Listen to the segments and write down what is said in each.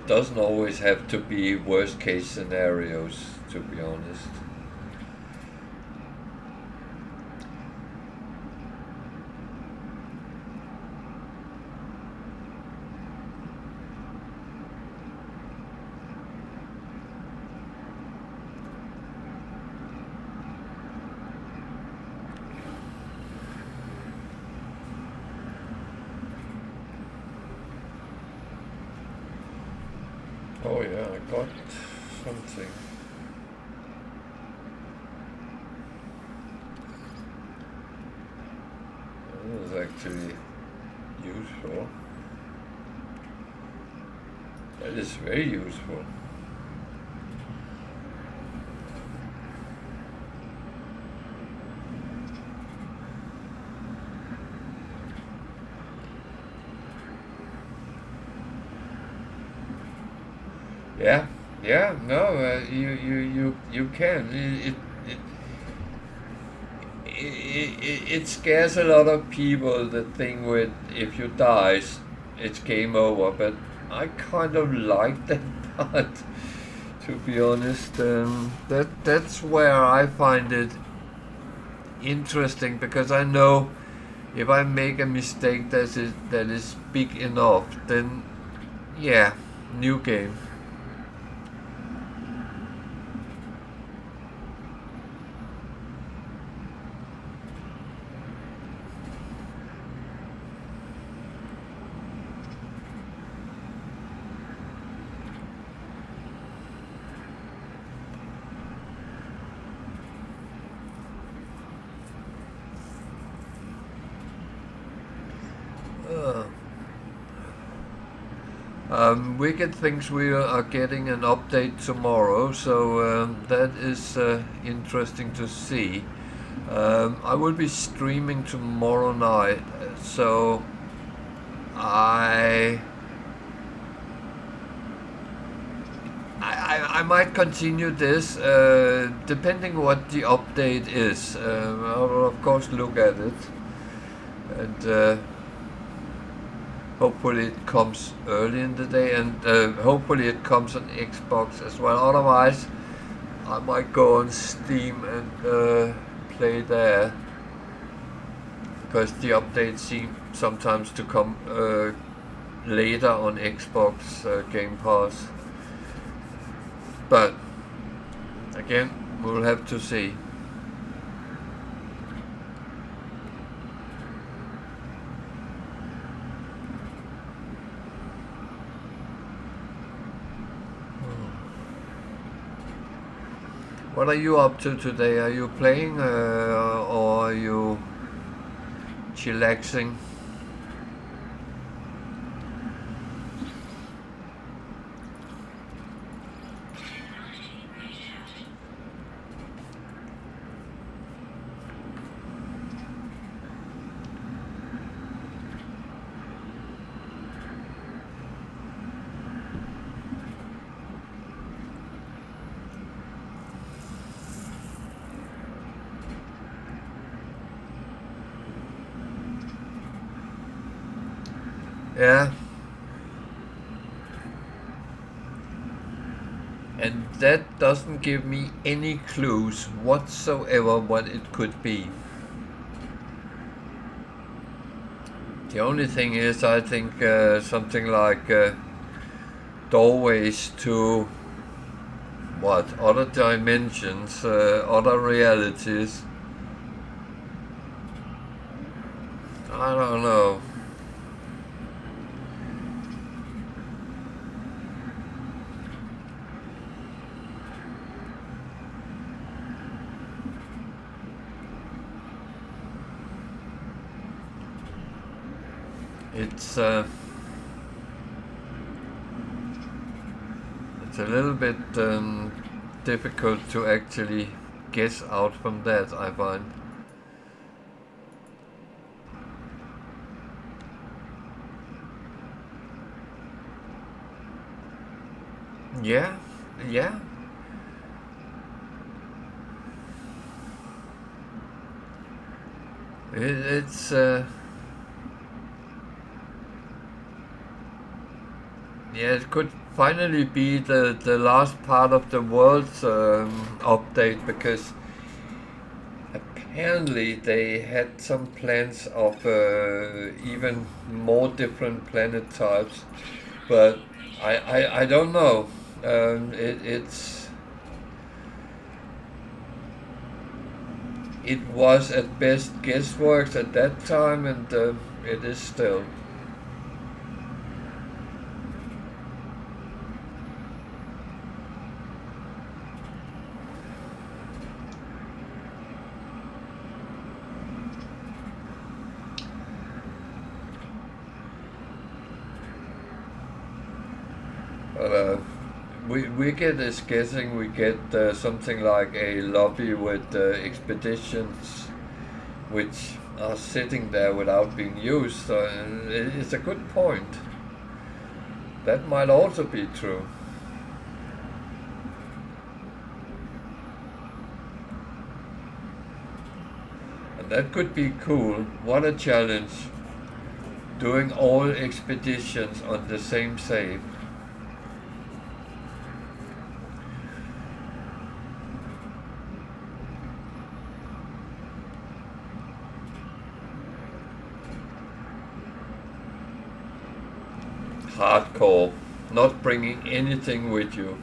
doesn't always have to be worst case scenarios, to be honest. Oh yeah, I got something. This is actually useful. That is very useful. Yeah, yeah, no, you can. It scares a lot of people, the thing with if you die, it's game over. But I kind of like that part, to be honest. That's where I find it interesting, because I know if I make a mistake that is big enough, then yeah, new game. Wicked thinks we are getting an update tomorrow, so that is interesting to see. I will be streaming tomorrow night, so I I might continue this, depending what the update is. I will of course look at it, and hopefully it comes early in the day, and hopefully it comes on Xbox as well. Otherwise, I might go on Steam and play there, because the updates seem sometimes to come later on Xbox Game Pass. But again, we'll have to see. What are you up to today? Are you playing or are you chillaxing? Yeah. And that doesn't give me any clues whatsoever what it could be. The only thing is, I think something like doorways to what? Other dimensions, other realities. I don't know. It's a little bit difficult to actually guess out from that, I find. Yeah, yeah. It's yeah, it could finally be the last part of the world's update, because apparently they had some plans of even more different planet types, but I don't know. It was at best guesswork at that time, and it is still. Wicked is guessing we get something like a lobby with expeditions which are sitting there without being used. So it's a good point. That might also be true. And that could be cool. What a challenge. Doing all expeditions on the same save. Hardcore, not bringing anything with you.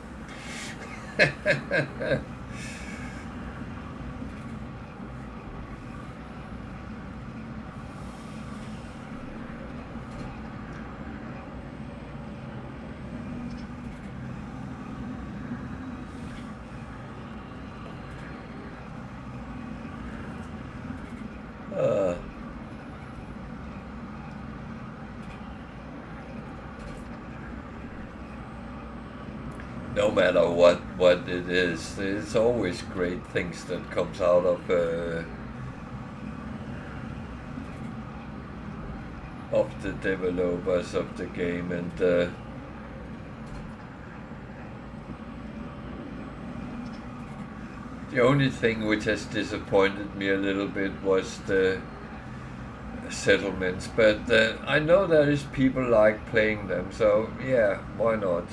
No matter what it is, there's always great things that comes out of the developers of the game, and the only thing which has disappointed me a little bit was the settlements, but I know there is people like playing them, so yeah, why not?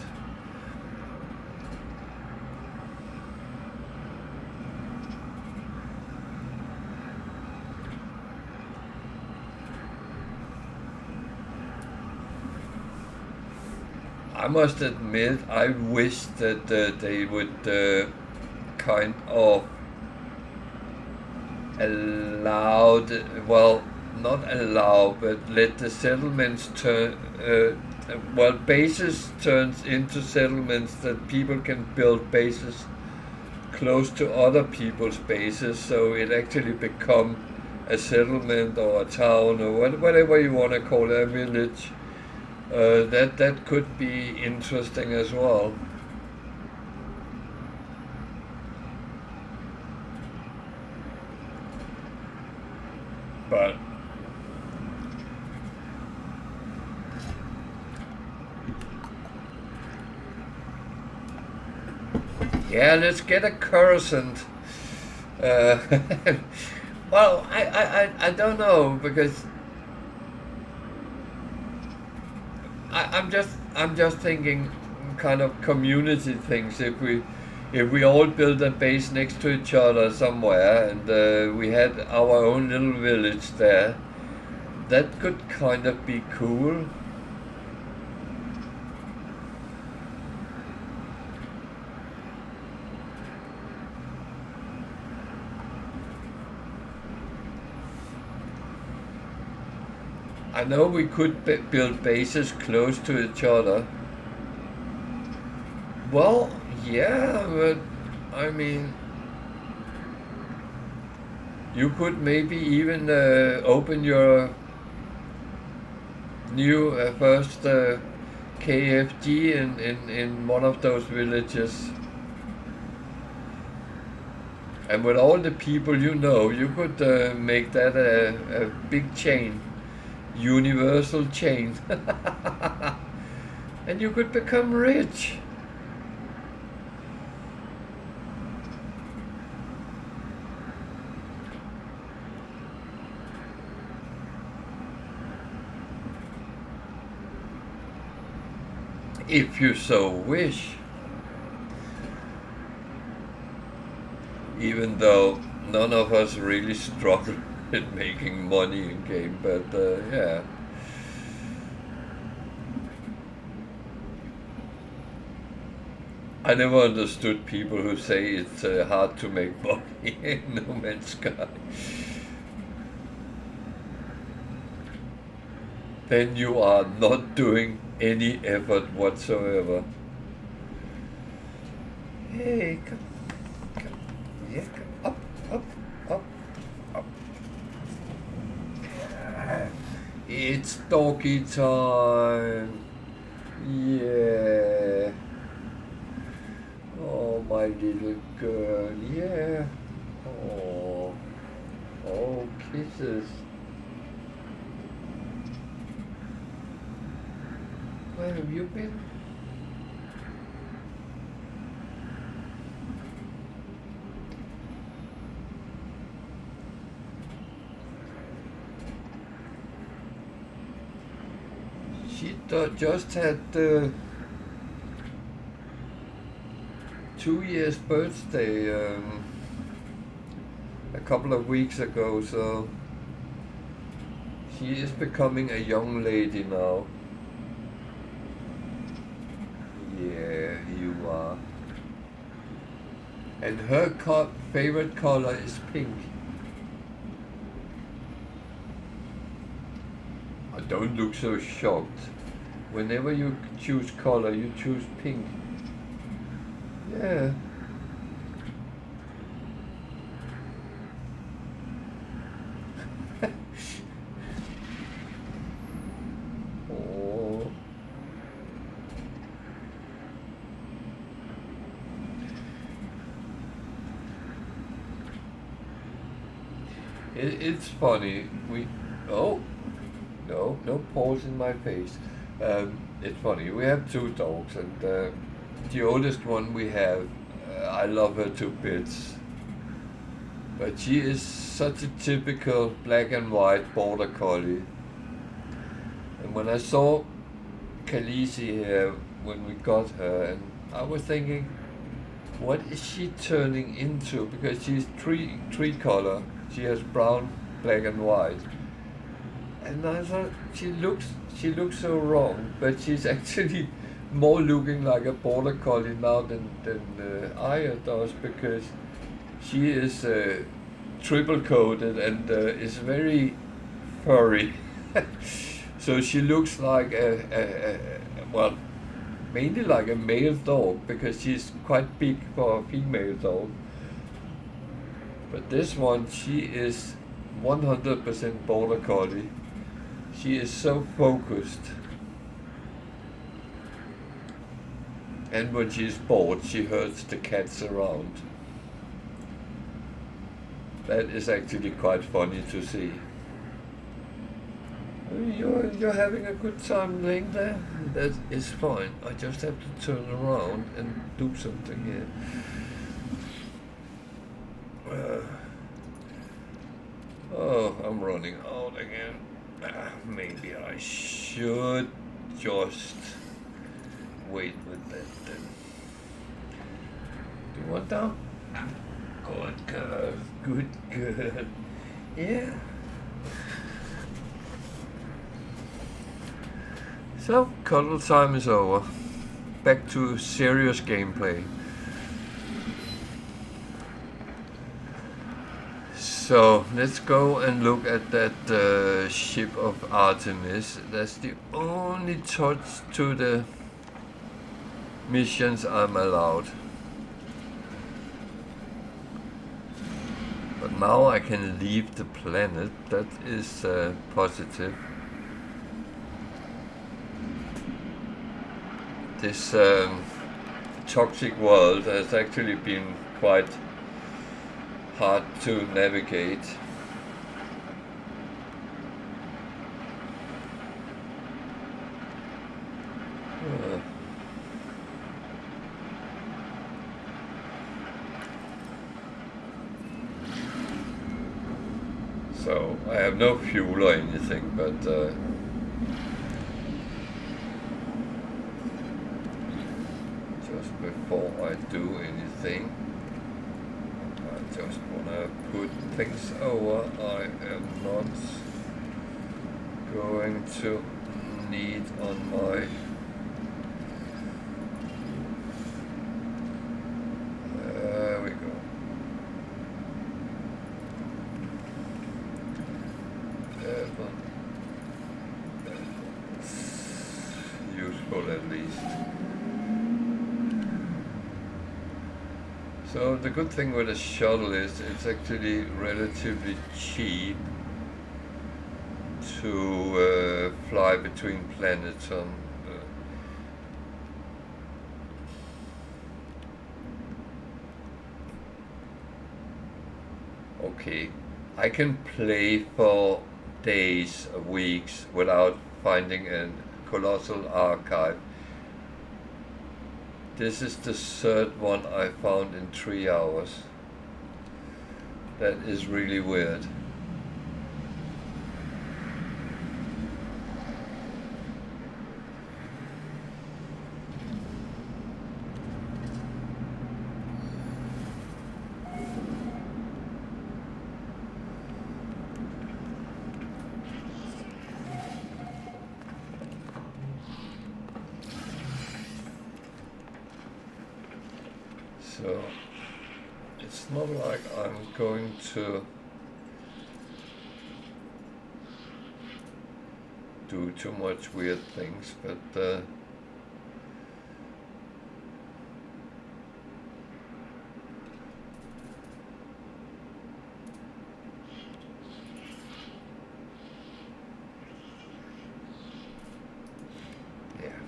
I must admit, I wish that they would kind of allow, well, not allow, but let the settlements turn, bases turns into settlements, that people can build bases close to other people's bases, so it actually become a settlement or a town or whatever you want to call it, a village. That could be interesting as well. But yeah, let's get a Coruscant. Well, I don't know, because I'm just thinking kind of community things. If we all build a base next to each other somewhere, and we had our own little village there, that could kind of be cool. I know we could build bases close to each other. Well, yeah, but I mean, you could maybe even open your new first KFG in one of those villages. And with all the people you know, you could make that a big chain. Universal chain. And you could become rich. if you so wish. Even though none of us really struggle in making money in game, but yeah. I never understood people who say it's hard to make money in No Man's Sky. Then you are not doing any effort whatsoever. Hey, come, yeah, come up, up, up. Yeah. It's doggy time. Yeah. Oh, my little girl, yeah. Oh, oh, kisses. Where have you been? She just had 2 years birthday a couple of weeks ago, so she is becoming a young lady now. Yeah, you are. And her favorite color is pink. Don't look so shocked. Whenever you choose color, you choose pink. Yeah. Oh. It's funny. No paws in my face. It's funny. We have 2 dogs, and the oldest one we have, I love her to bits. But she is such a typical black and white border collie. And when I saw Khaleesi here when we got her, and I was thinking, what is she turning into? Because she's tree color. She has brown, black and white. And I thought she looks so wrong, but she's actually more looking like a border collie now than Aya does, because she is triple coated and is very furry. So she looks like well, mainly like a male dog, because she's quite big for a female dog. But this one, she is 100% border collie. She is so focused. And when she's bored, she hurts the cats around. That is actually quite funny to see. You're having a good time laying there? That is fine. I just have to turn around and do something here. Oh, I'm running out again. Maybe I should just wait with that then. Do you want down? Good girl, good girl. Yeah. So, cuddle time is over. Back to serious gameplay. So, let's go and look at that ship of Artemis. That's the only touch to the missions I'm allowed. But now I can leave the planet. That is positive. This toxic world has actually been quite hard to navigate. So I have no fuel or anything, but before I do anything. I just want to put things over I am not going to need on my there we go. That's useful at least. So the good thing with a shuttle is it's actually relatively cheap to fly between planets on. Okay, I can play for days, weeks without finding a colossal archive. This is the third one I found in 3 hours. That is really weird. So it's not like I'm going to do too much weird things, but yeah,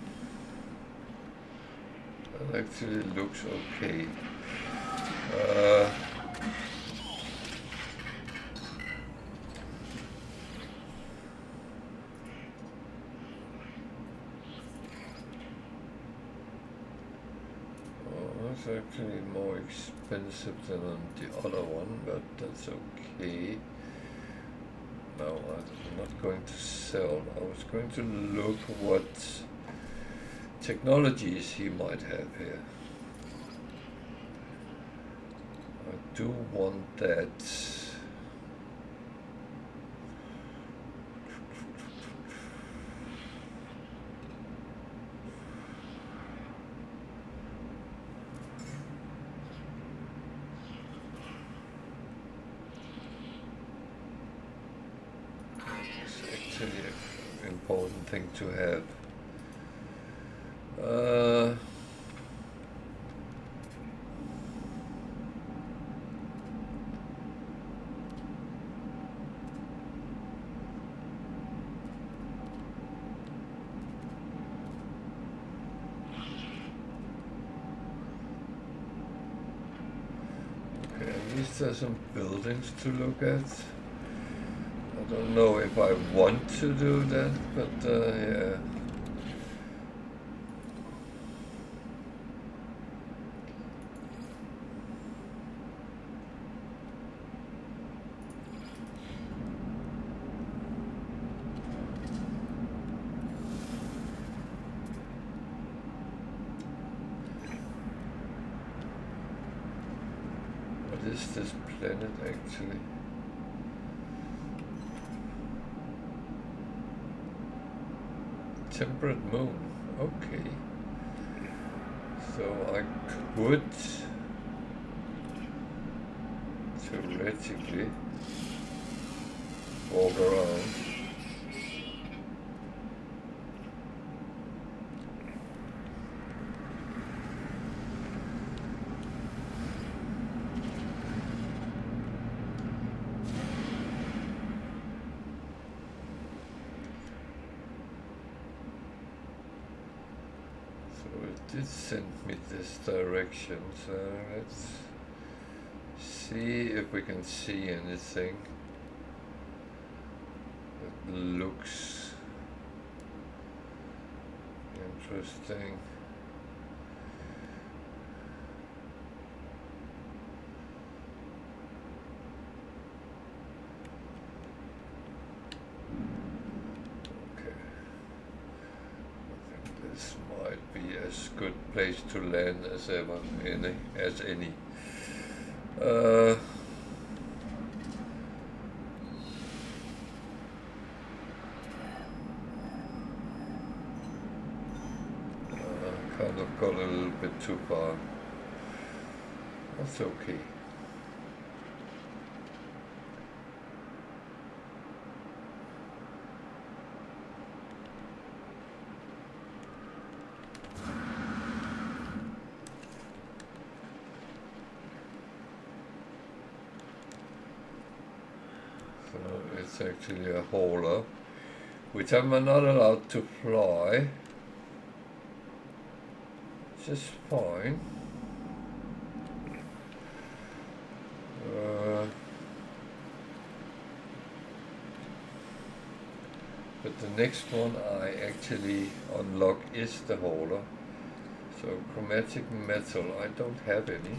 that actually looks okay. It's actually more expensive than on the other one, but that's okay. No, I'm not going to sell. I was going to look what technologies he might have here. I do want that. An important thing to have. Okay, at least there's some buildings to look at. I don't know if I want to do that, but yeah. What is this planet actually? Temperate moon, okay. So I could theoretically walk around. Did send me this direction, so let's see if we can see anything that looks interesting. Okay, I think this might be a as good place to land as ever, as any. Kind of got a little bit too far. That's okay. So it's actually a hauler, which I'm not allowed to fly. Just fine. But the next one I actually unlock is the hauler. So chromatic metal, I don't have any.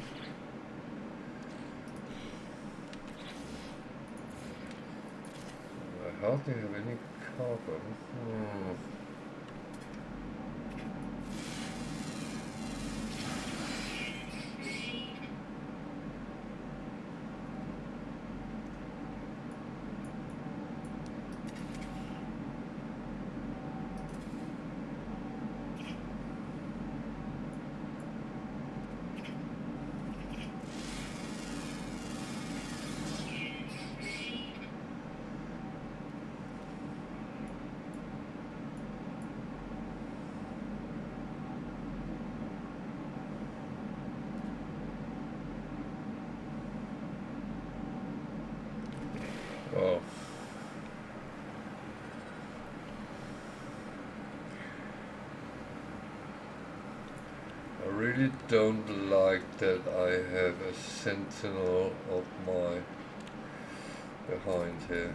I hardly have any carbon. Well, I really don't like that I have a sentinel of my behind here.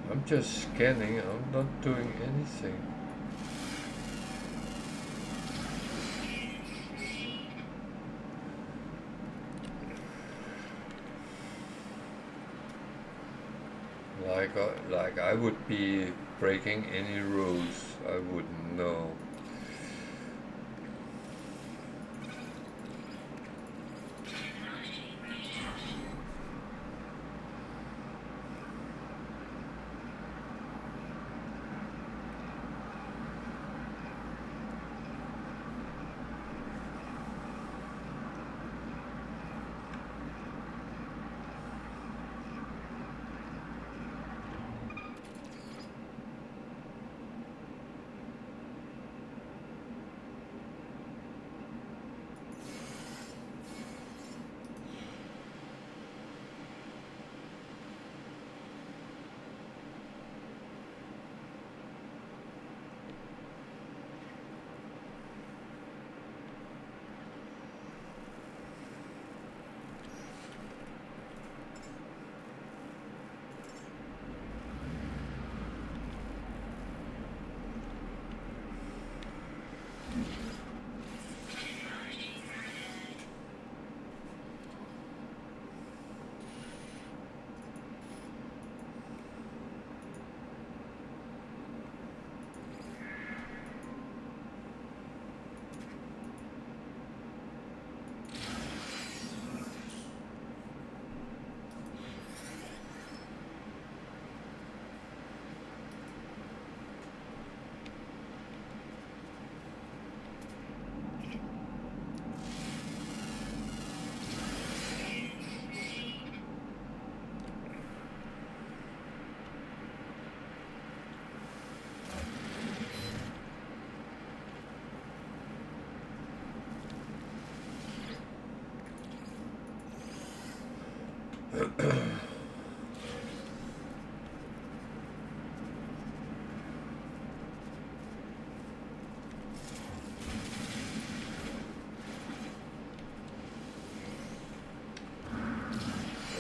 I'm just scanning, I'm not doing anything. Like I would be breaking any rules, I wouldn't know.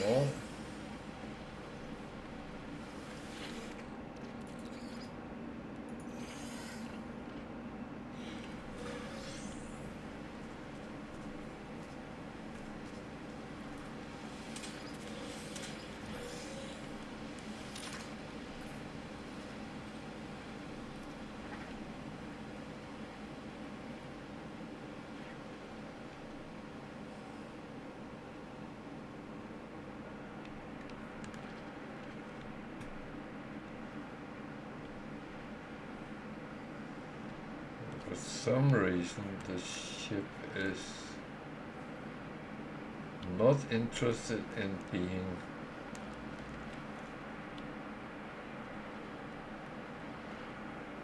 Well, some reason the ship is not interested in being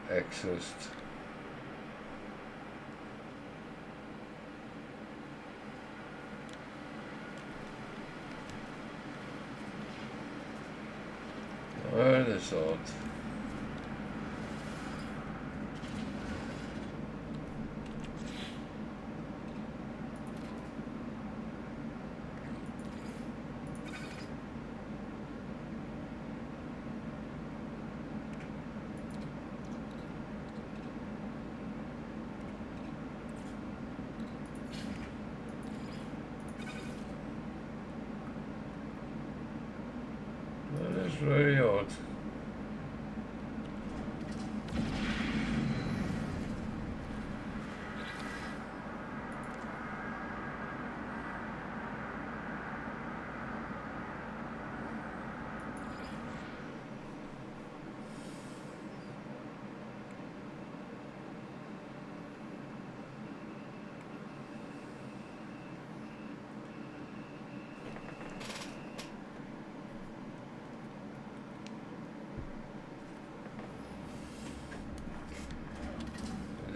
accessed. That is odd. That is very odd.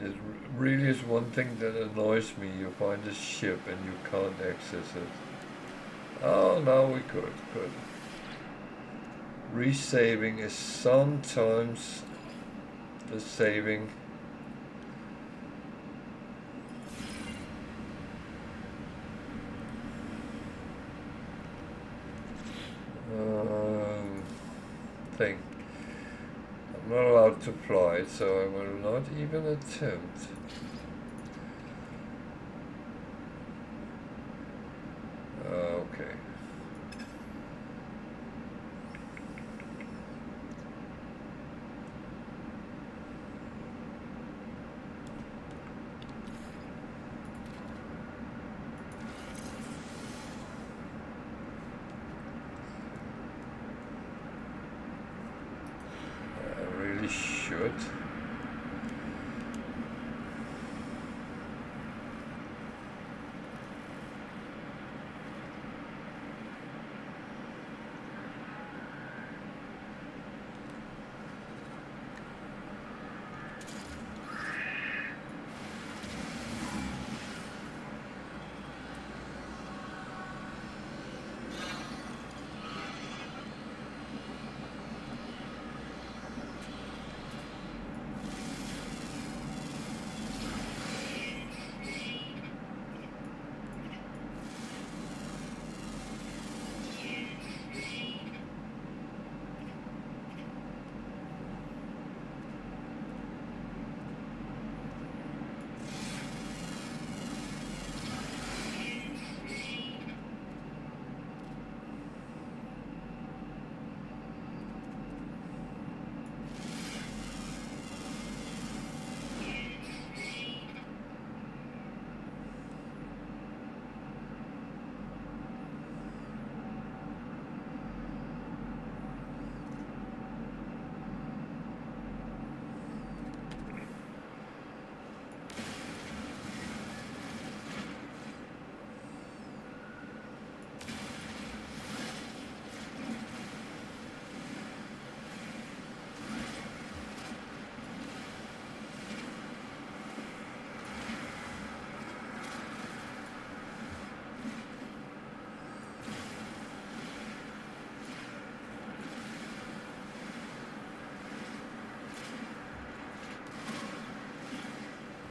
It really is one thing that annoys me. You find a ship and you can't access it. Oh, now we could. Good. Resaving is sometimes the saving. Thing. I'm not allowed to fly it, so I will not even attempt. Okay. Should.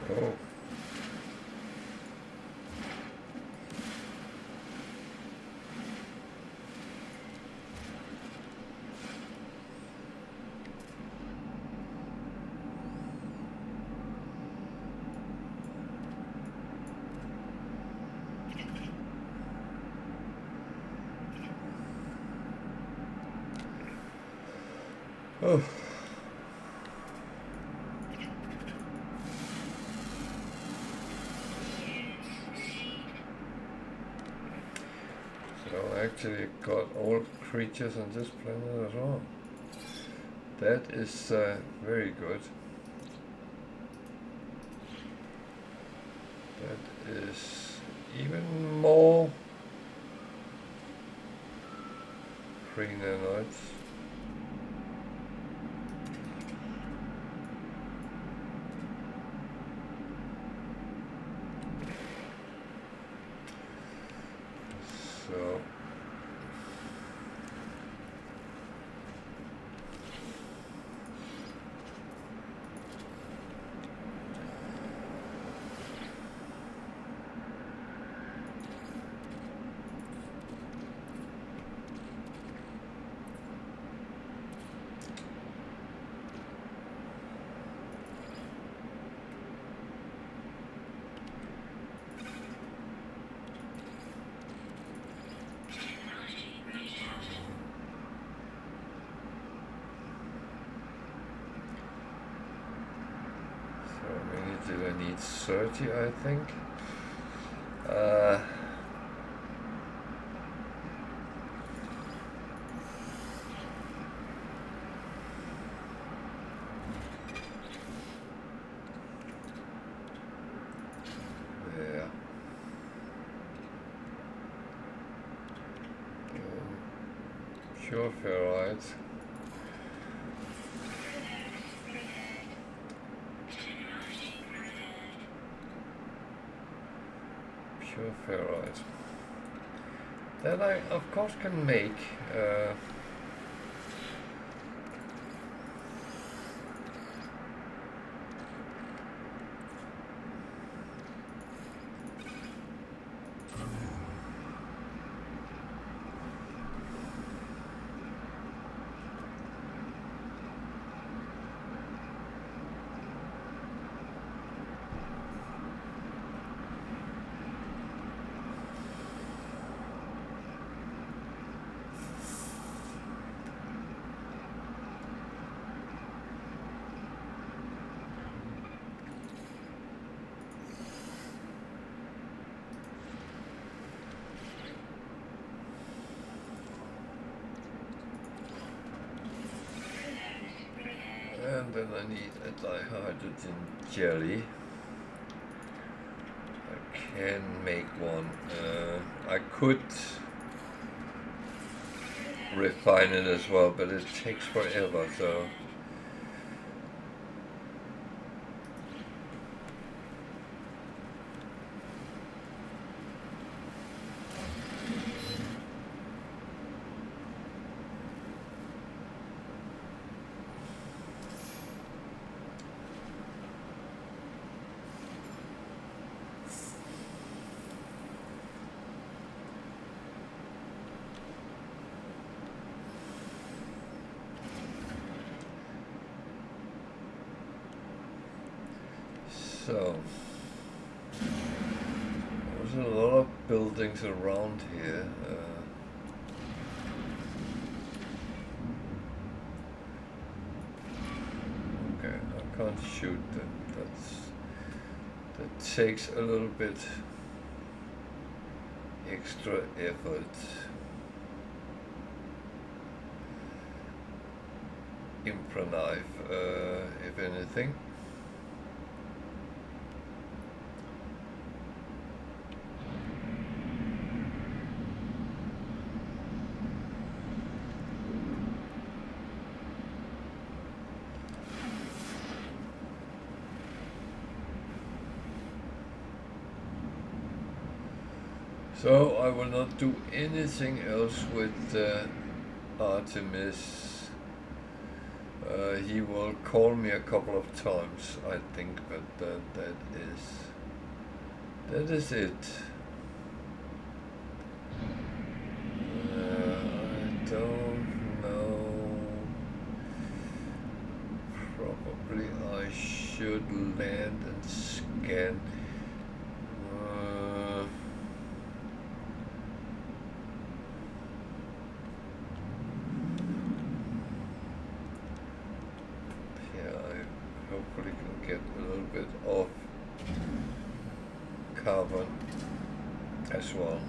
Oh. Oh. So I actually got all creatures on this planet as well. That is very good. is even more free nanoids. So I need 30, I think. Yeah. Pure ferrite. Pure ferrite. Then I, of course, can make and then I need a dihydrogen jelly. I can make one. I could refine it as well, but it takes forever, so there's a lot of buildings around here. Okay, I can't shoot them. That takes a little bit extra effort. Impra knife, if anything. So I will not do anything else with Artemis. He will call me a couple of times, I think, but that is it. I don't know. Probably I should land and scan. Hopefully can get a little bit of carbon as well.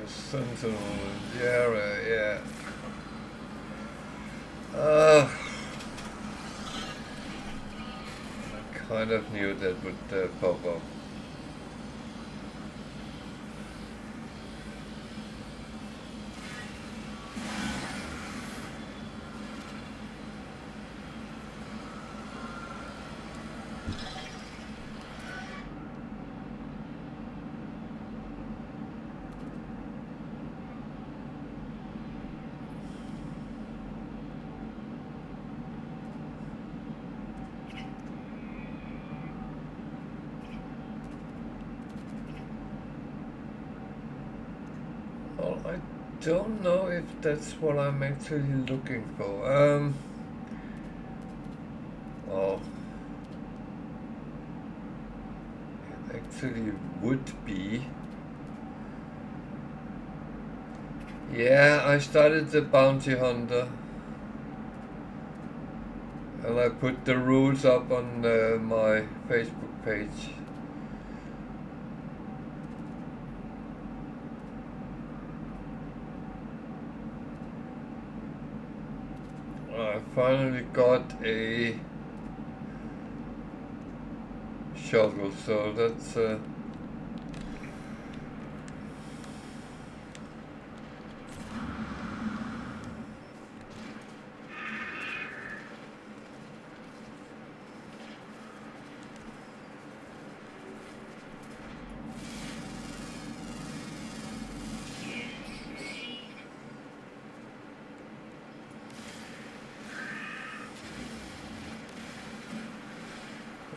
Sentinel in the area, yeah. I kind of knew that would pop up. Well, I don't know if that's what I'm actually looking for. Well, it actually would be. Yeah, I started the bounty hunter. And I put the rules up on my Facebook page. I finally got a shuttle, so that's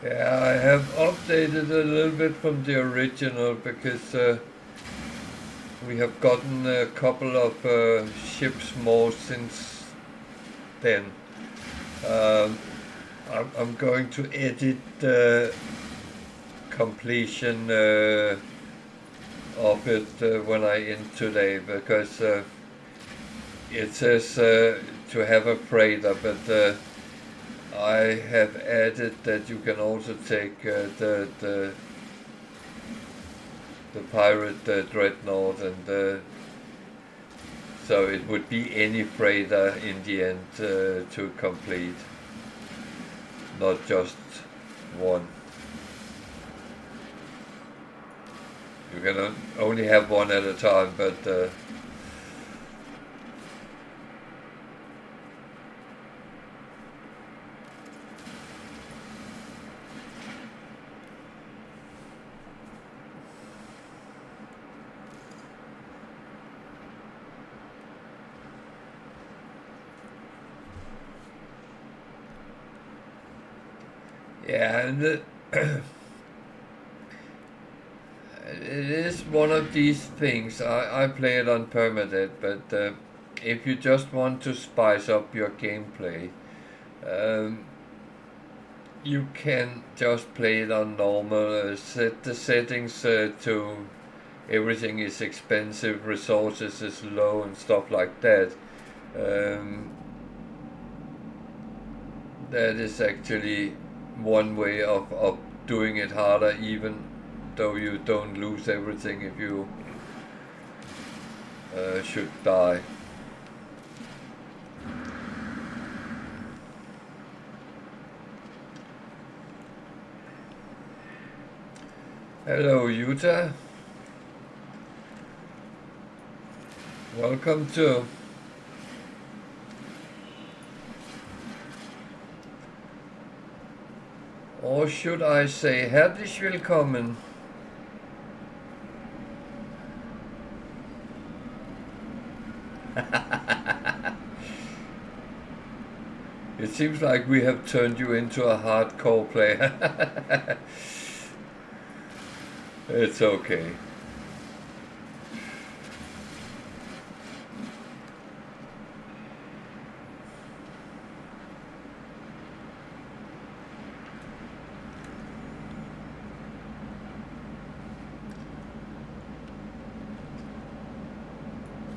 yeah, I have updated a little bit from the original because we have gotten a couple of ships more since then. I'm going to edit the completion of it when I end today, because it says to have a freighter, but I have added that you can also take the pirate dreadnought, and so it would be any freighter in the end to complete, not just one. You can only have one at a time, but yeah, and it is one of these things. I play it on Permadeath, but if you just want to spice up your gameplay, you can just play it on normal, set the settings to everything is expensive, resources is low and stuff like that. That is actually one way of doing it harder, even though you don't lose everything if you should die. Hello, Utah. Welcome to. Or should I say, herzlich willkommen. It seems like we have turned you into a hardcore player. It's okay.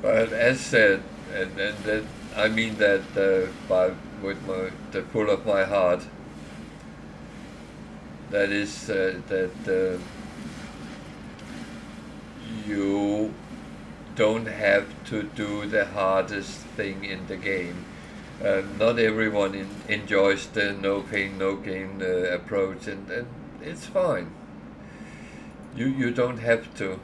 But as said, and that, I mean that with the full of my heart. That is that don't have to do the hardest thing in the game. Not everyone enjoys the no pain, no gain approach, and it's fine. You don't have to.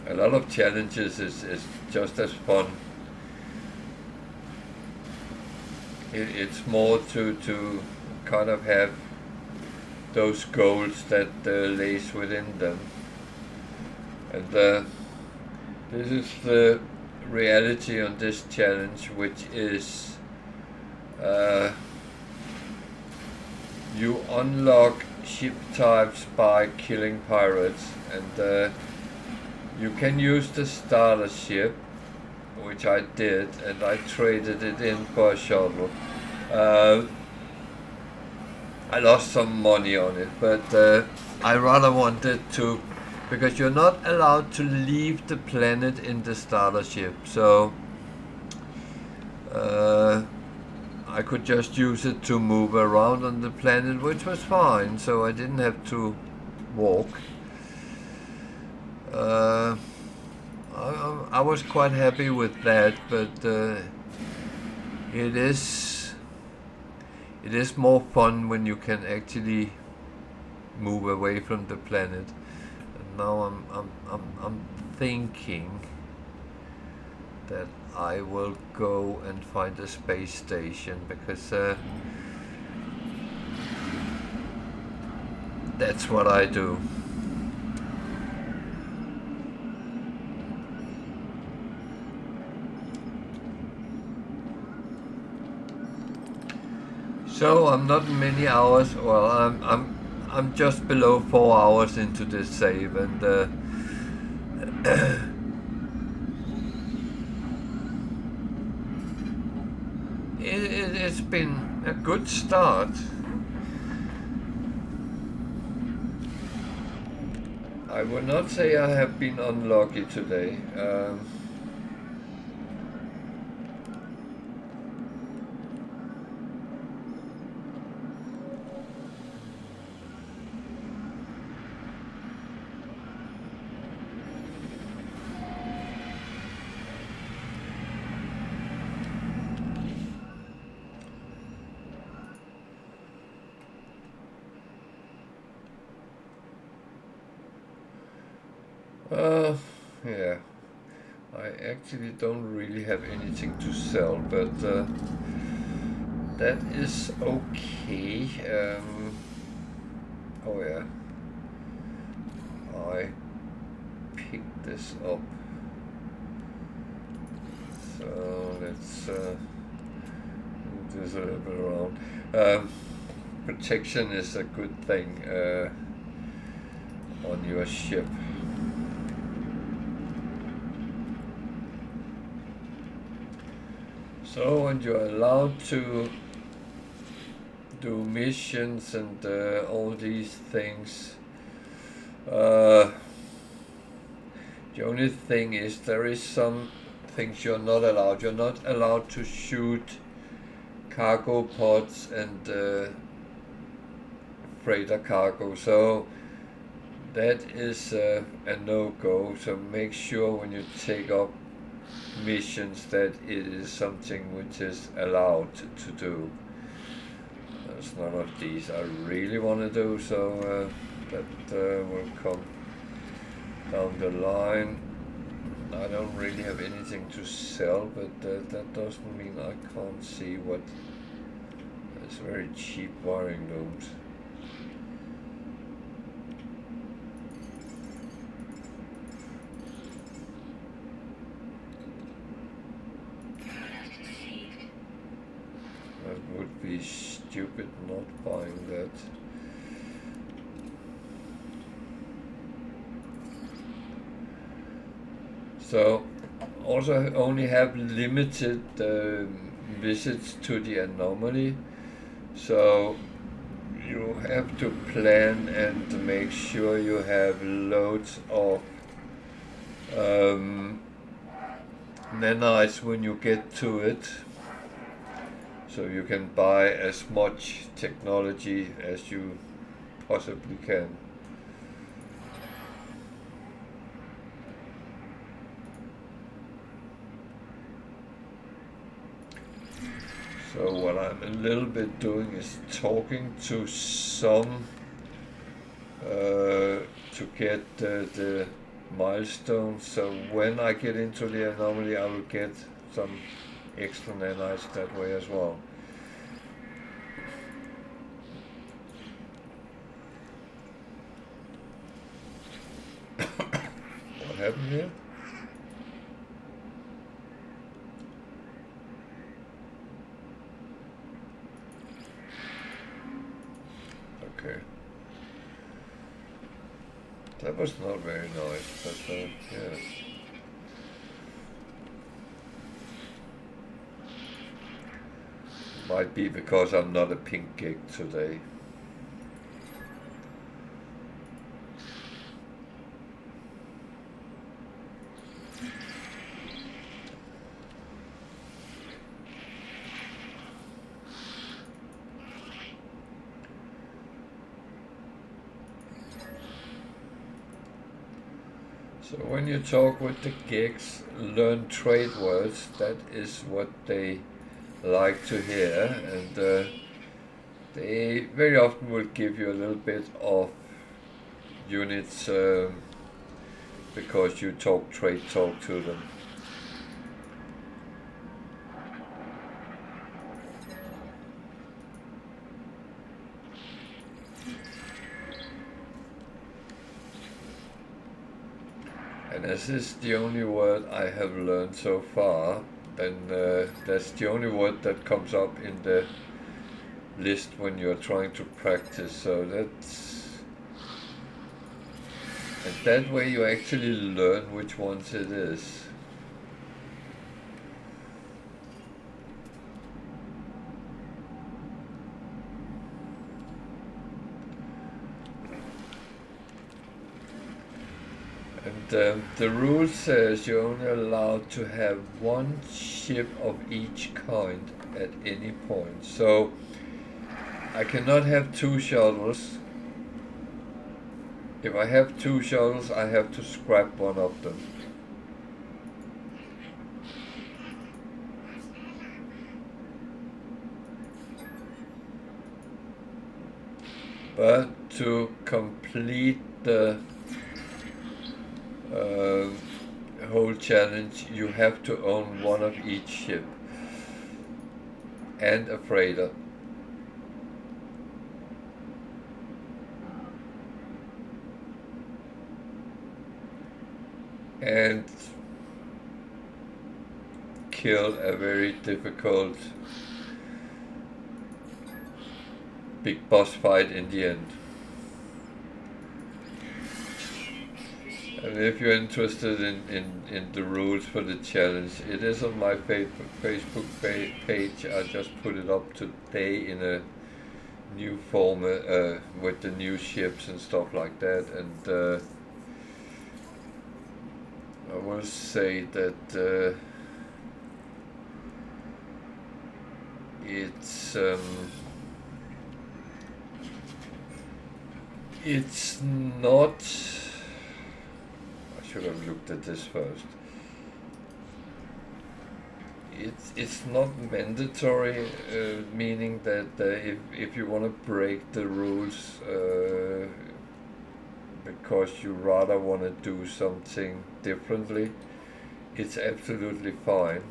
A lot of challenges is just as fun. It's more to kind of have those goals that lays within them. And this is the reality on this challenge, which is you unlock ship types by killing pirates, and you can use the starter ship, which I did, and I traded it in for a shuttle. I lost some money on it, but I rather wanted to, because you're not allowed to leave the planet in the starter ship, so I could just use it to move around on the planet, which was fine, so I didn't have to walk. I was quite happy with that, but it is more fun when you can actually move away from the planet. And now I'm thinking that I will go and find a space station, because that's what I do. So I'm not many hours. Well, I'm just below 4 hours into this save, and it's been a good start. I would not say I have been unlucky today. Yeah, I actually don't really have anything to sell, but that is okay. Oh yeah, I picked this up, so let's move this a little bit around. Protection is a good thing on your ship. So when you're allowed to do missions and all these things, the only thing is there is some things you're not allowed. You're not allowed to shoot cargo pods and freighter cargo, so that is a no-go. So make sure when you take up missions that it is something which is allowed to do. There's none of these I really want to do, so that will come down the line. I don't really have anything to sell, but that doesn't mean I can't see what. It's very cheap wiring looms. That would be stupid not buying that. So, also only have limited visits to the anomaly, so you have to plan and make sure you have loads of nanites when you get to it, so you can buy as much technology as you possibly can. So what I'm a little bit doing is talking to some to get the milestones, so when I get into the anomaly I will get some extra nanites that way as well. What happened here? Okay. That was not very nice, but yeah. Might be because I'm not a pink gig today. So when you talk with the gigs, learn trade words. That is what they like to hear, and they very often will give you a little bit of units because you talk trade talk to them. And as this is the only word I have learned so far, then that's the only word that comes up in the list when you're trying to practice. So that's, and that way you actually learn which ones it is. And the rule says you're only allowed to have one ship of each kind at any point. So I cannot have 2 shuttles. If I have 2 shuttles, I have to scrap one of them. But to complete the whole challenge, you have to own one of each ship and a freighter. And kill a very difficult big boss fight in the end. And if you're interested in the rules for the challenge, it is on my Facebook page. I just put it up today in a new form with the new ships and stuff like that. And I will say that it's not. I should have looked at this first. It's not mandatory, meaning that if you want to break the rules because you rather want to do something differently, it's absolutely fine.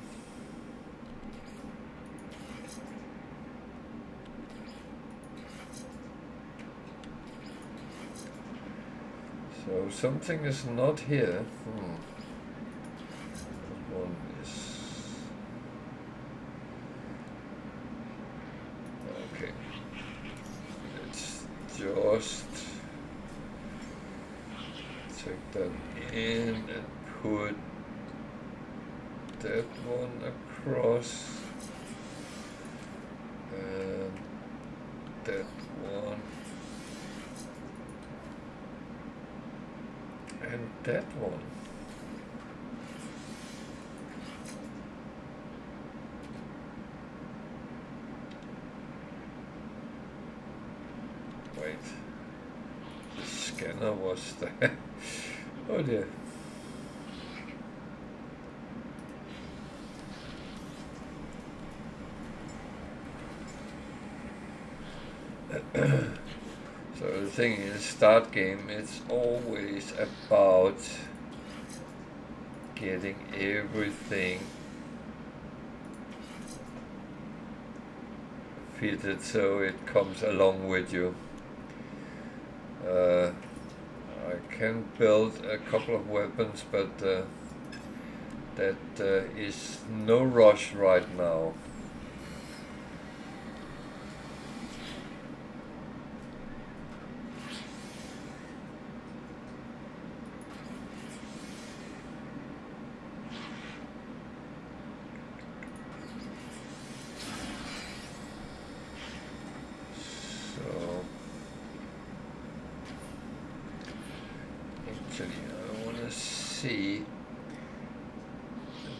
So something is not here. One is okay. Let's just take that in and put that one across and that one and that one. scanner was there. Oh dear. So the thing is, start game, it's always about getting everything fitted so it comes along with you. I can build a couple of weapons, but that is no rush right now.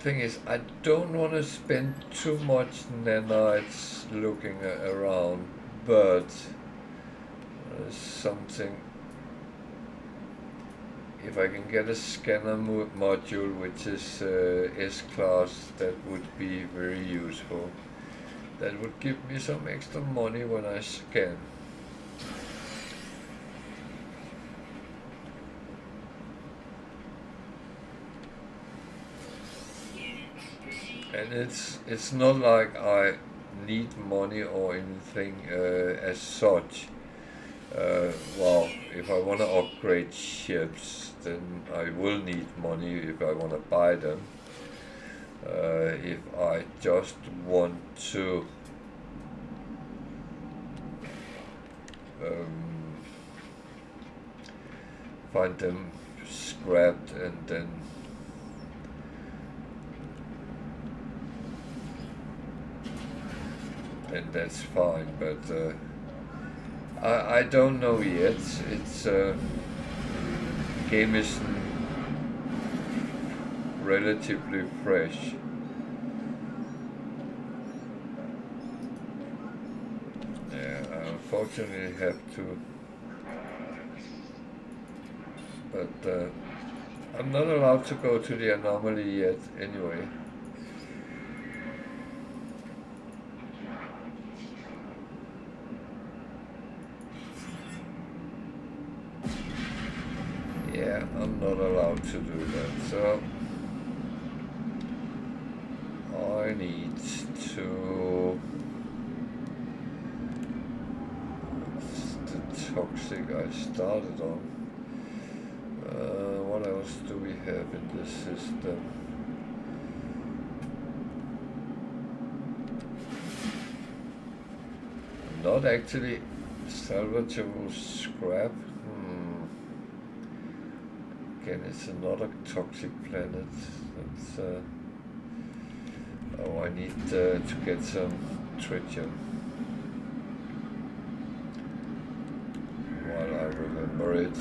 Thing is, I don't want to spend too much nanites looking around, but something, if I can get a scanner module which is S-class, that would be very useful. That would give me some extra money when I scan. And it's not like I need money or anything as such. Well, if I want to upgrade ships, then I will need money if I want to buy them. If I just want to find them scrapped and then that's fine, but I don't know yet. It's game is relatively fresh. Yeah, I unfortunately have to, but I'm not allowed to go to the anomaly yet anyway. Yeah, I'm not allowed to do that, so I need to... What's the toxic I started on? What else do we have in this system? Not actually salvageable scrap. Again, it's another toxic planet. That's, oh, I need to get some tritium while I remember it.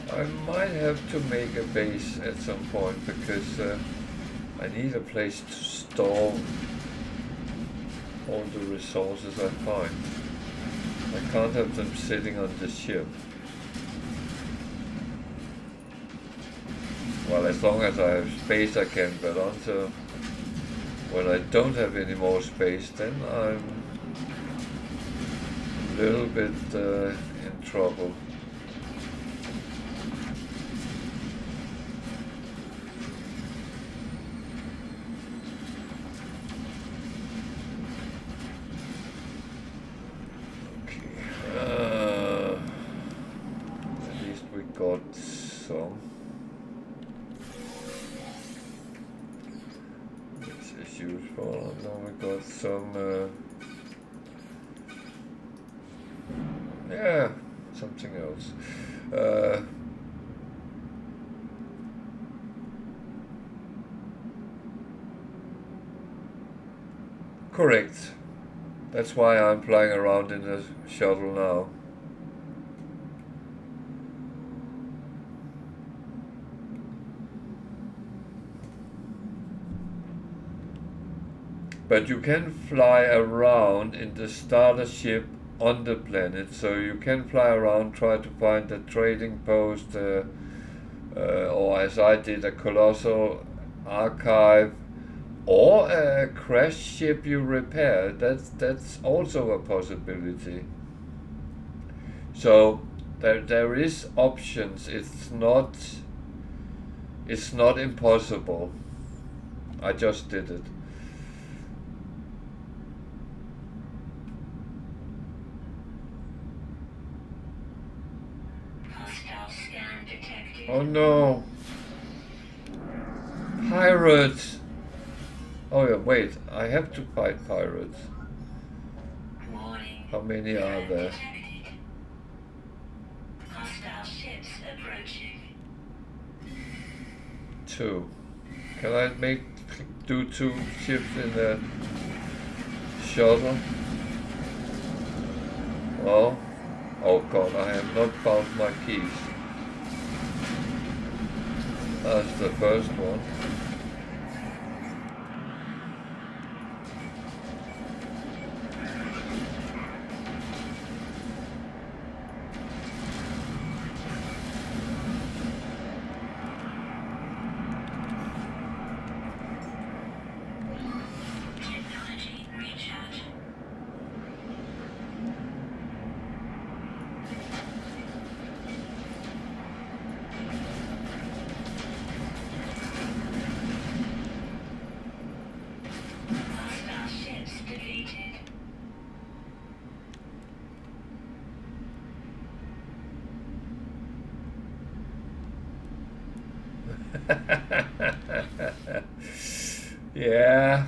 I might have to make a base at some point because I need a place to store all the resources I find. I can't have them sitting on the ship. as long as I have space I can, but until when I don't have any more space, then I'm a little bit in trouble. At least we got some. This is useful. Now we got some. Yeah, something else. Correct. That's why I'm flying around in the shuttle now. But you can fly around in the starter ship on the planet, so you can fly around, try to find a trading post, or as I did, a colossal archive, or a crash ship you repair. That's also a possibility. So there is options. It's not impossible. I just did it. Oh no! Pirates! Oh yeah, wait, I have to fight pirates. How many are there? Two. Can I do two ships in the shuttle? Well, oh god, I have not found my keys. That's the first one. Yeah.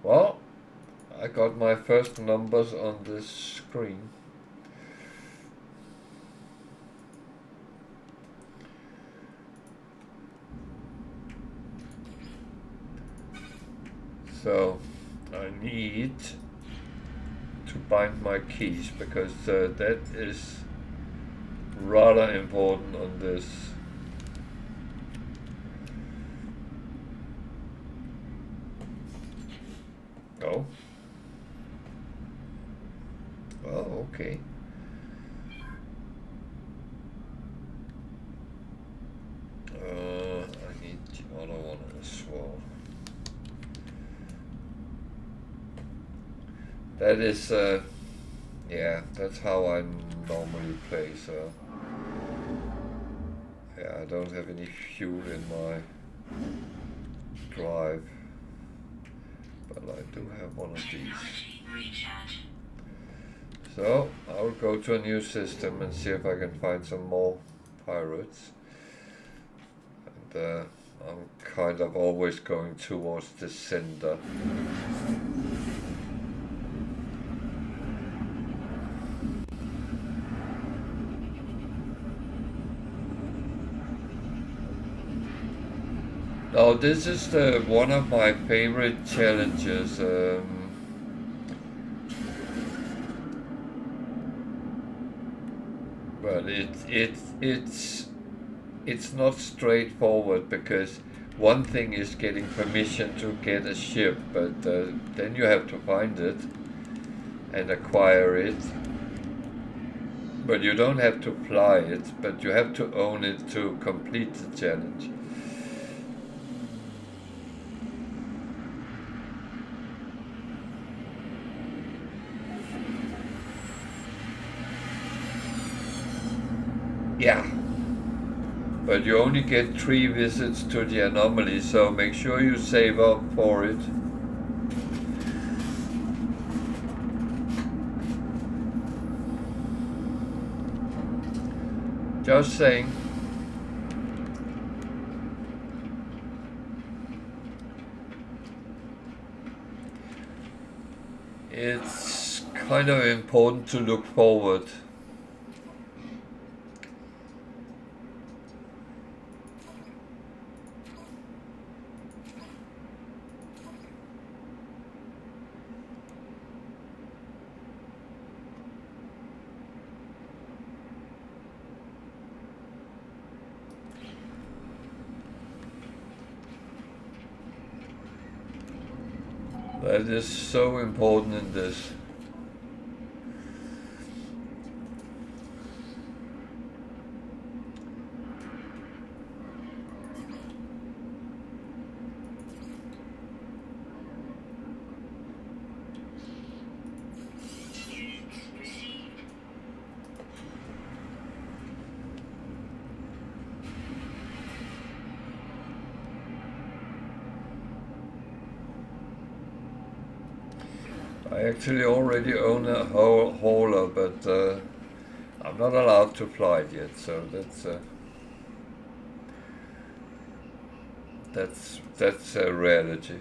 Well, I got my first numbers on this screen. So I need to bind my keys because that is rather important on this. Oh. Oh, okay. I need the other one as well. That is, yeah, that's how I normally play, so. Yeah, I don't have any fuel in my drive, but I do have one of these. So, I'll go to a new system and see if I can find some more pirates. And I'm kind of always going towards the center. Now this is one of my favorite challenges. But it's not straightforward because one thing is getting permission to get a ship, but then you have to find it and acquire it. But you don't have to fly it, but you have to own it to complete the challenge. Yeah. But you only get 3 visits to the anomaly, so make sure you save up for it. Just saying. It's kind of important to look forward. That is so important in this. I actually already own a hauler, but I'm not allowed to fly it yet, so that's a reality.